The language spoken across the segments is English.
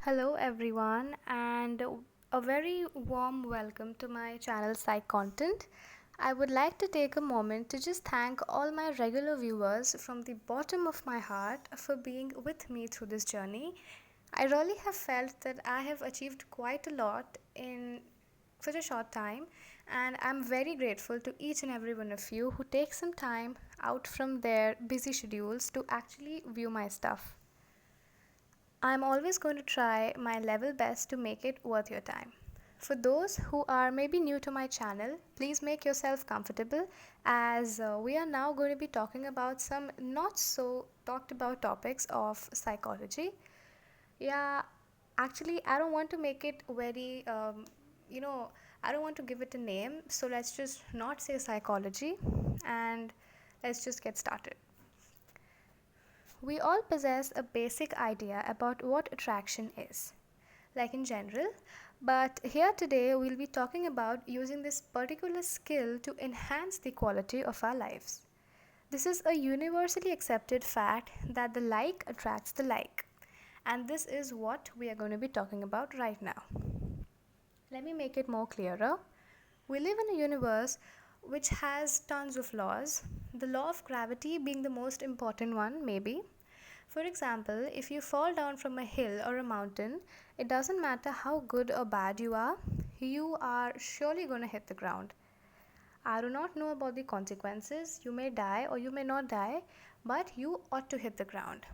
Hello, everyone, and a very warm welcome to my channel Psych Content. I would like to take a moment to just thank all my regular viewers from the bottom of my heart for being with me through this journey. I really have felt that I have achieved quite a lot in such a short time, and I'm very grateful to each and every one of you who take some time out from their busy schedules to actually view my stuff. I'm always going to try my level best to make it worth your time. For those who are maybe new to my channel, please make yourself comfortable as we are now going to be talking about some not so talked about topics of psychology. Yeah, actually, I don't want to make it very, you know, I don't want to give it a name, so let's just not say psychology and let's just get started. We all possess a basic idea about what attraction is, like in general, but here today we'll be talking about using this particular skill to enhance the quality of our lives. This is a universally accepted fact that the like attracts the like, and this is what we are going to be talking about right now. Let me make it more clearer. We live in a universe which has tons of laws, the law of gravity being the most important one, maybe. For example, if you fall down from a hill or a mountain, it doesn't matter how good or bad you are surely going to hit the ground. I do not know about the consequences. You may die or you may not die, but you ought to hit the ground.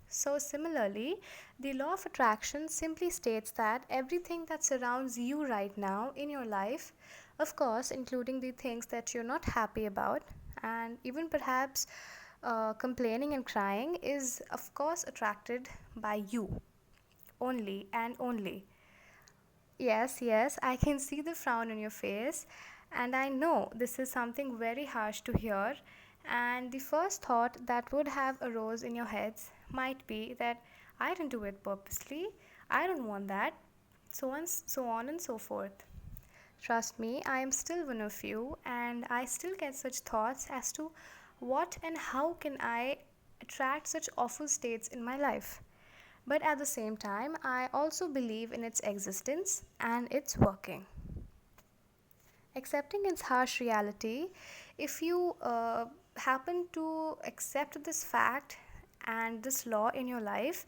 So, similarly, the law of attraction simply states that everything that surrounds you right now in your life, of course, including the things that you're not happy about, and even perhaps complaining and crying, is of course attracted by you only and only. Yes, yes, I can see the frown on your face, and I know this is something very harsh to hear. And the first thought that would have arose in your heads might be that I didn't do it purposely, I don't want that, so on and so forth. Trust me, I am still one of you, and I still get such thoughts as to what and how can I attract such awful states in my life. But at the same time, I also believe in its existence and its working. Accepting its harsh reality, if you happen to accept this fact and this law in your life,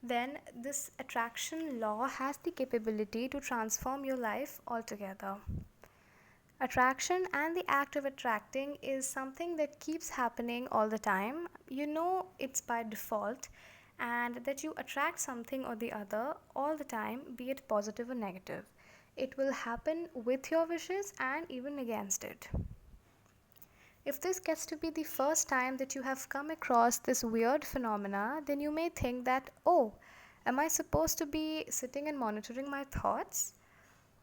then this attraction law has the capability to transform your life altogether. Attraction and the act of attracting is something that keeps happening all the time. You know it's by default, and that you attract something or the other all the time, be it positive or negative. It will happen with your wishes and even against it. If this gets to be the first time that you have come across this weird phenomena, then you may think that, oh, am I supposed to be sitting and monitoring my thoughts?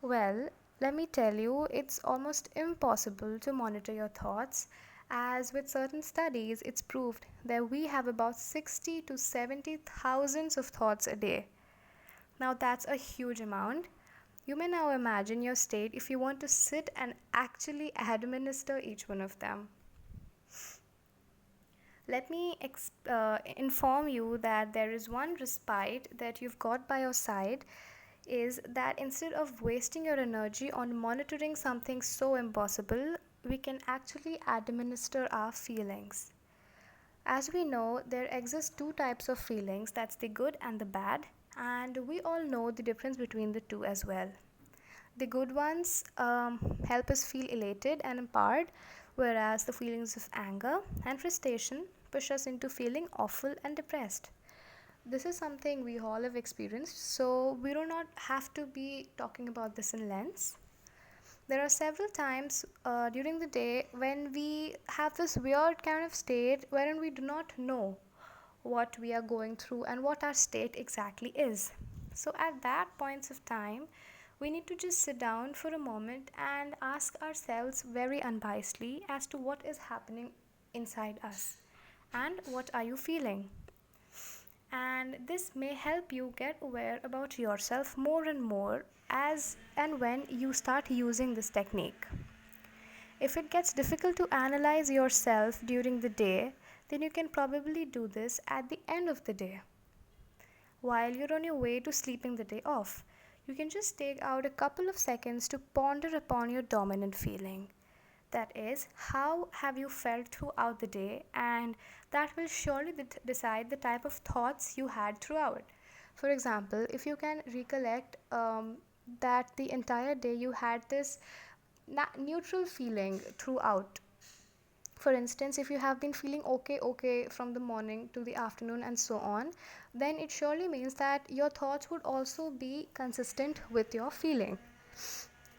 Well, let me tell you, it's almost impossible to monitor your thoughts, as with certain studies, it's proved that we have about 60 to 70 thousands of thoughts a day. Now, that's a huge amount. You may now imagine your state if you want to sit and actually administer each one of them. Let me inform you that there is one respite that you've got by your side, is that instead of wasting your energy on monitoring something so impossible, we can actually administer our feelings. As we know, there exist two types of feelings, that's the good and the bad, and we all know the difference between the two as well. The good ones help us feel elated and empowered, whereas the feelings of anger and frustration push us into feeling awful and depressed. This is something we all have experienced, so we do not have to be talking about this in length. There are several times during the day when we have this weird kind of state wherein we do not know what we are going through and what our state exactly is. So, at that points of time, we need to just sit down for a moment and ask ourselves very unbiasedly as to what is happening inside us and what are you feeling. And this may help you get aware about yourself more and more as and when you start using this technique. If it gets difficult to analyze yourself during the day, then you can probably do this at the end of the day. while you're on your way to sleeping the day off. You can just take out a couple of seconds to ponder upon your dominant feeling. That is, how have you felt throughout the day, and that will surely decide the type of thoughts you had throughout. For example, if you can recollect that the entire day you had this neutral feeling throughout. For instance, if you have been feeling okay from the morning to the afternoon and so on, then it surely means that your thoughts would also be consistent with your feeling.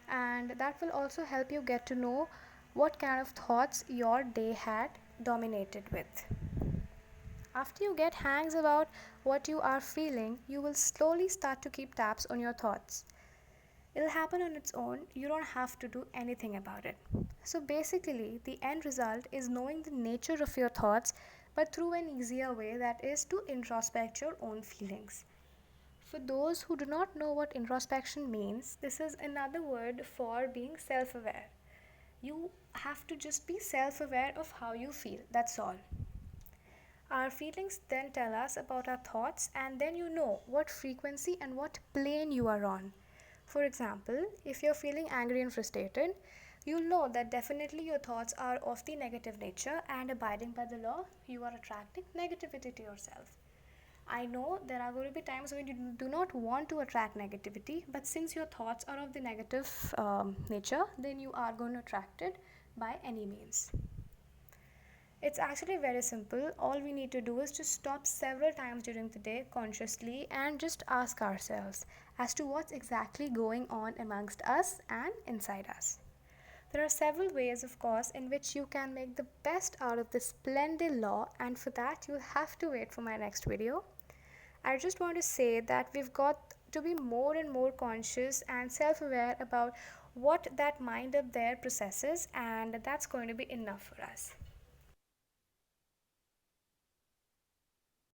And that will also help you get to know what kind of thoughts your day had dominated with. After you get hangs about what you are feeling, you will slowly start to keep tabs on your thoughts. It'll happen on its own, you don't have to do anything about it. So basically, the end result is knowing the nature of your thoughts, but through an easier way, that is to introspect your own feelings. For those who do not know what introspection means, this is another word for being self aware. You have to just be self aware of how you feel, that's all. Our feelings then tell us about our thoughts, and then you know what frequency and what plane you are on. For example, if you're feeling angry and frustrated, you'll know that definitely your thoughts are of the negative nature, and abiding by the law, you are attracting negativity to yourself. I know there are going to be times when you do not want to attract negativity, but since your thoughts are of the negative nature, then you are going to attract it by any means. It's actually very simple. All we need to do is to stop several times during the day consciously and just ask ourselves as to what's exactly going on amongst us and inside us. There are several ways, of course, in which you can make the best out of this splendid law, and for that, you'll have to wait for my next video. I just want to say that we've got to be more and more conscious and self aware about what that mind up there processes, and that's going to be enough for us.